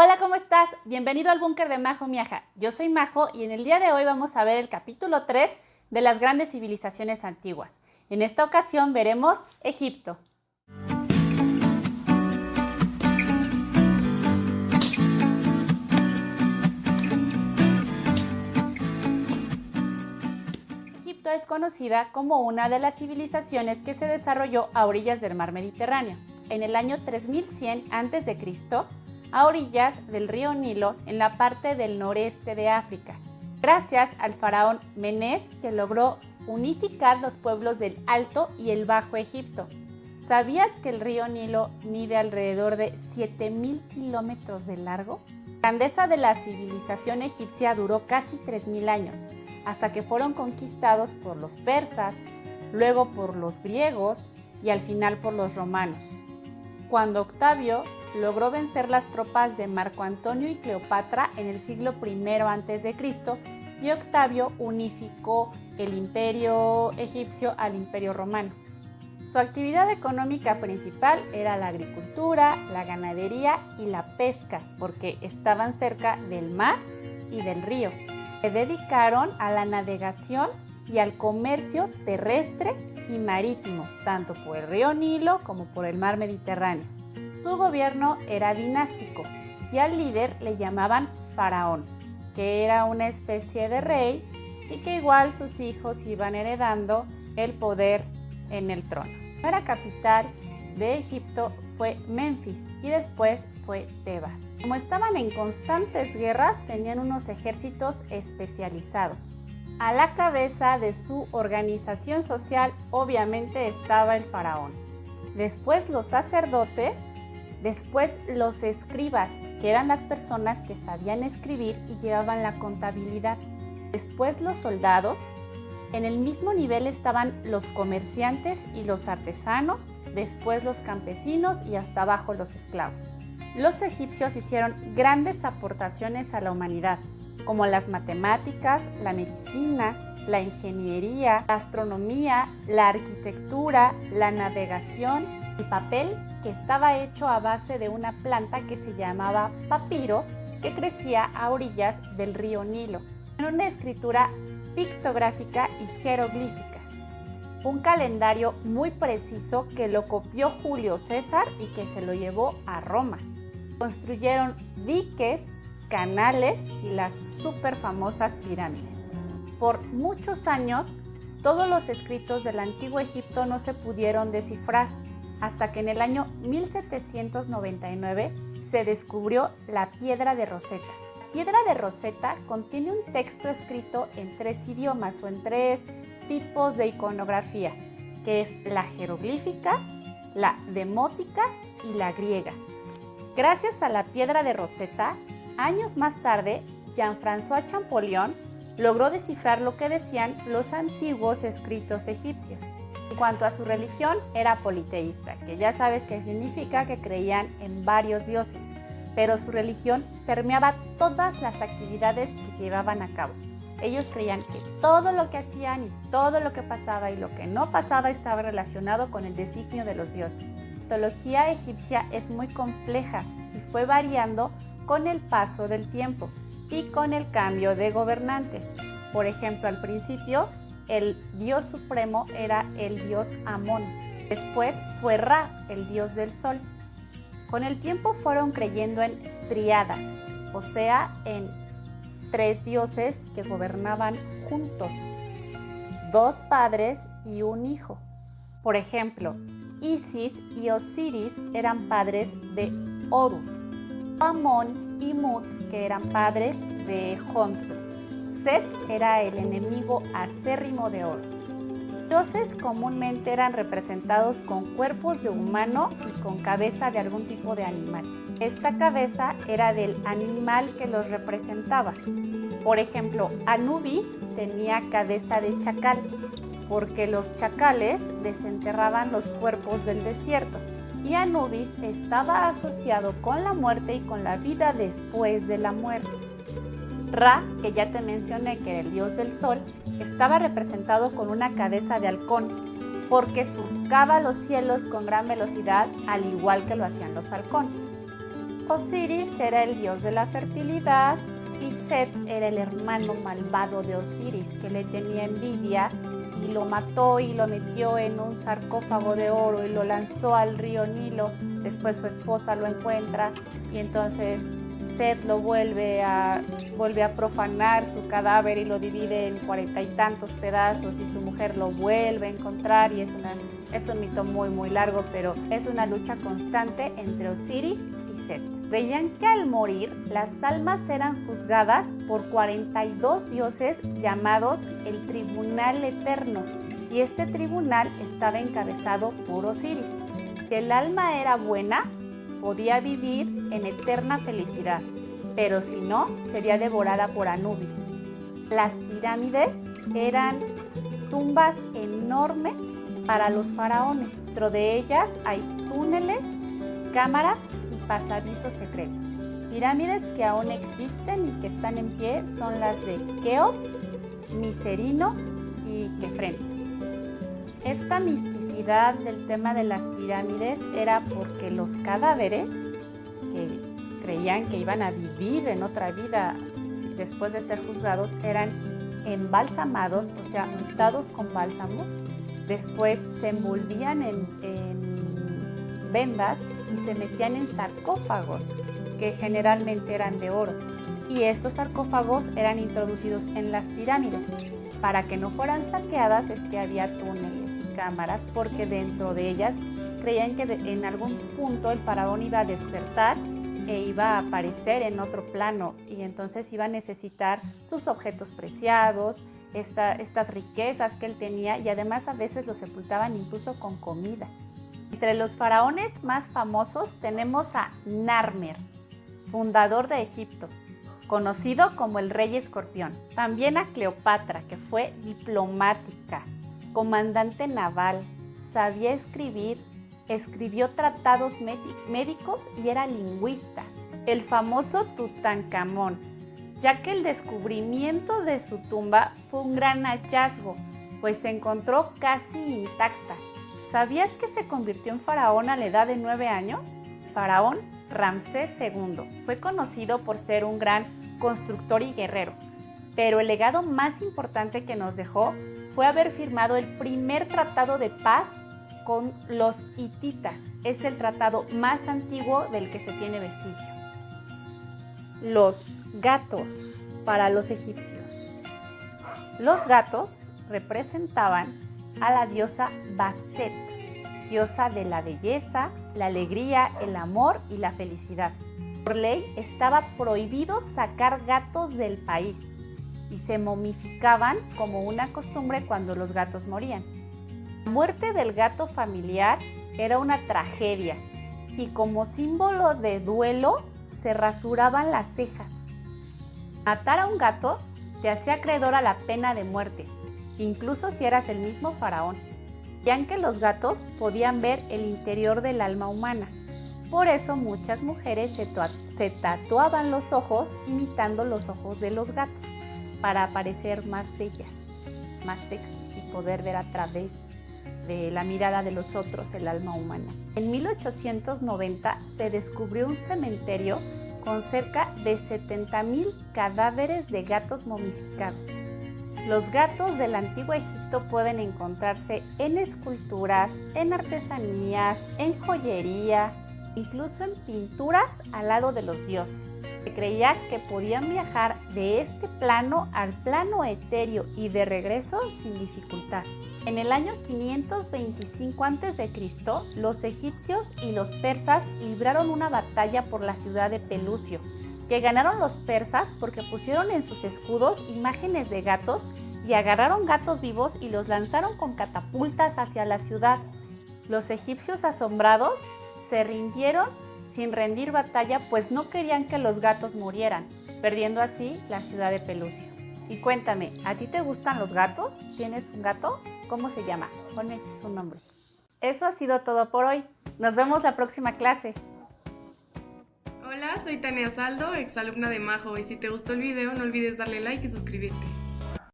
Hola, ¿cómo estás? Bienvenido al búnker de Majo Miaja. Yo soy Majo y en el día de hoy vamos a ver el capítulo 3 de las grandes civilizaciones antiguas. En esta ocasión veremos Egipto. Egipto es conocida como una de las civilizaciones que se desarrolló a orillas del mar Mediterráneo. En el año 3100 a.C., a orillas del río Nilo, en la parte del noreste de África, gracias al faraón Menés, que logró unificar los pueblos del Alto y el Bajo Egipto. ¿Sabías que el río Nilo mide alrededor de 7.000 kilómetros de largo? La grandeza de la civilización egipcia duró casi 3.000 años, hasta que fueron conquistados por los persas, luego por los griegos y al final por los romanos. Cuando Octavio logró vencer las tropas de Marco Antonio y Cleopatra en el siglo I a.C., y Octavio unificó el imperio egipcio al imperio romano. Su actividad económica principal era la agricultura, la ganadería y la pesca, porque estaban cerca del mar y del río. Se dedicaron a la navegación y al comercio terrestre y marítimo, tanto por el río Nilo como por el mar Mediterráneo. Su gobierno era dinástico y al líder le llamaban faraón, que era una especie de rey y que igual sus hijos iban heredando el poder en el trono. La primera capital de Egipto fue Menfis y después fue Tebas. Como estaban en constantes guerras, tenían unos ejércitos especializados. A la cabeza de su organización social obviamente estaba el faraón. Después los sacerdotes, después los escribas, que eran las personas que sabían escribir y llevaban la contabilidad. Después los soldados. En el mismo nivel estaban los comerciantes y los artesanos, después los campesinos y hasta abajo los esclavos. Los egipcios hicieron grandes aportaciones a la humanidad, como las matemáticas, la medicina, la ingeniería, la astronomía, la arquitectura, la navegación, el papel, que estaba hecho a base de una planta que se llamaba papiro, que crecía a orillas del río Nilo, en una escritura pictográfica y jeroglífica. Un calendario muy preciso que lo copió Julio César y que se lo llevó a Roma. Construyeron diques, canales y las súper famosas pirámides. Por muchos años, todos los escritos del antiguo Egipto no se pudieron descifrar, hasta que en el año 1799 se descubrió la piedra de Rosetta. La piedra de Rosetta contiene un texto escrito en 3 idiomas o en 3 tipos de iconografía, que es la jeroglífica, la demótica y la griega. Gracias a la piedra de Rosetta, años más tarde, Jean-François Champollion logró descifrar lo que decían los antiguos escritos egipcios. En cuanto a su religión, era politeísta, que ya sabes que significa que creían en varios dioses, pero su religión permeaba todas las actividades que llevaban a cabo. Ellos creían que todo lo que hacían y todo lo que pasaba y lo que no pasaba estaba relacionado con el designio de los dioses. La mitología egipcia es muy compleja y fue variando con el paso del tiempo y con el cambio de gobernantes. Por ejemplo, al principio, el dios supremo era el dios Amón. Después fue Ra, el dios del sol. Con el tiempo fueron creyendo en triadas, o sea, en 3 dioses que gobernaban juntos, 2 padres y un hijo. Por ejemplo, Isis y Osiris eran padres de Horus, Amón y Mut, que eran padres de Honsu. Set era el enemigo acérrimo de Horus. Dioses comúnmente eran representados con cuerpos de humano y con cabeza de algún tipo de animal. Esta cabeza era del animal que los representaba. Por ejemplo, Anubis tenía cabeza de chacal, porque los chacales desenterraban los cuerpos del desierto. Y Anubis estaba asociado con la muerte y con la vida después de la muerte. Ra, que ya te mencioné que era el dios del sol, estaba representado con una cabeza de halcón, porque surcaba los cielos con gran velocidad, al igual que lo hacían los halcones. Osiris era el dios de la fertilidad y Set era el hermano malvado de Osiris que le tenía envidia y lo mató y lo metió en un sarcófago de oro y lo lanzó al río Nilo. Después su esposa lo encuentra y entonces Set lo vuelve a profanar su cadáver y lo divide en 40 y tantos pedazos y su mujer lo vuelve a encontrar y es un mito muy muy largo, pero es una lucha constante entre Osiris y Set. Veían que al morir las almas eran juzgadas por 42 dioses llamados el Tribunal Eterno y este tribunal estaba encabezado por Osiris. Si el alma era buena, podía vivir en eterna felicidad, pero si no, sería devorada por Anubis. Las pirámides eran tumbas enormes para los faraones. Dentro de ellas hay túneles, cámaras y pasadizos secretos. Pirámides que aún existen y que están en pie son las de Keops, Micerino y Kefren. Esta misticidad del tema de las pirámides era porque los cadáveres, que creían que iban a vivir en otra vida después de ser juzgados, eran embalsamados, o sea, untados con bálsamos. Después se envolvían en vendas y se metían en sarcófagos que generalmente eran de oro. Y estos sarcófagos eran introducidos en las pirámides. Para que no fueran saqueadas es que había túneles y cámaras, porque dentro de ellas creían que en algún punto el faraón iba a despertar e iba a aparecer en otro plano y entonces iba a necesitar sus objetos preciados, estas riquezas que él tenía, y además a veces los sepultaban incluso con comida. Entre los faraones más famosos tenemos a Narmer, fundador de Egipto, conocido como el Rey Escorpión. También a Cleopatra, que fue diplomática, comandante naval, sabía escribir, escribió tratados médicos y era lingüista. El famoso Tutankamón, ya que el descubrimiento de su tumba fue un gran hallazgo, pues se encontró casi intacta. ¿Sabías que se convirtió en faraón a la edad de 9 años? Faraón Ramsés II fue conocido por ser un gran constructor y guerrero, pero el legado más importante que nos dejó fue haber firmado el primer tratado de paz con los hititas. Es el tratado más antiguo del que se tiene vestigio. Los gatos para los egipcios. Los gatos representaban a la diosa Bastet, diosa de la belleza, la alegría, el amor y la felicidad. Por ley estaba prohibido sacar gatos del país y se momificaban como una costumbre cuando los gatos morían. La muerte del gato familiar era una tragedia y como símbolo de duelo se rasuraban las cejas. Matar a un gato te hacía acreedor a la pena de muerte, incluso si eras el mismo faraón, ya que los gatos podían ver el interior del alma humana. Por eso muchas mujeres se tatuaban los ojos imitando los ojos de los gatos, para parecer más bellas, más sexys y poder ver a través de la mirada de los otros el alma humana. En 1890 se descubrió un cementerio con cerca de 70,000 cadáveres de gatos momificados. Los gatos del antiguo Egipto pueden encontrarse en esculturas, en artesanías, en joyería, incluso en pinturas al lado de los dioses. Se creía que podían viajar de este plano al plano etéreo y de regreso sin dificultad. En el año 525 a.C., los egipcios y los persas libraron una batalla por la ciudad de Pelusio, que ganaron los persas porque pusieron en sus escudos imágenes de gatos y agarraron gatos vivos y los lanzaron con catapultas hacia la ciudad. Los egipcios, asombrados, se rindieron sin rendir batalla, pues no querían que los gatos murieran, perdiendo así la ciudad de Pelusio. Y cuéntame, ¿a ti te gustan los gatos? ¿Tienes un gato? ¿Cómo se llama? Ponme aquí su nombre. Eso ha sido todo por hoy. Nos vemos la próxima clase. Hola, soy Tania Saldo, exalumna de Majo, y si te gustó el video no olvides darle like y suscribirte.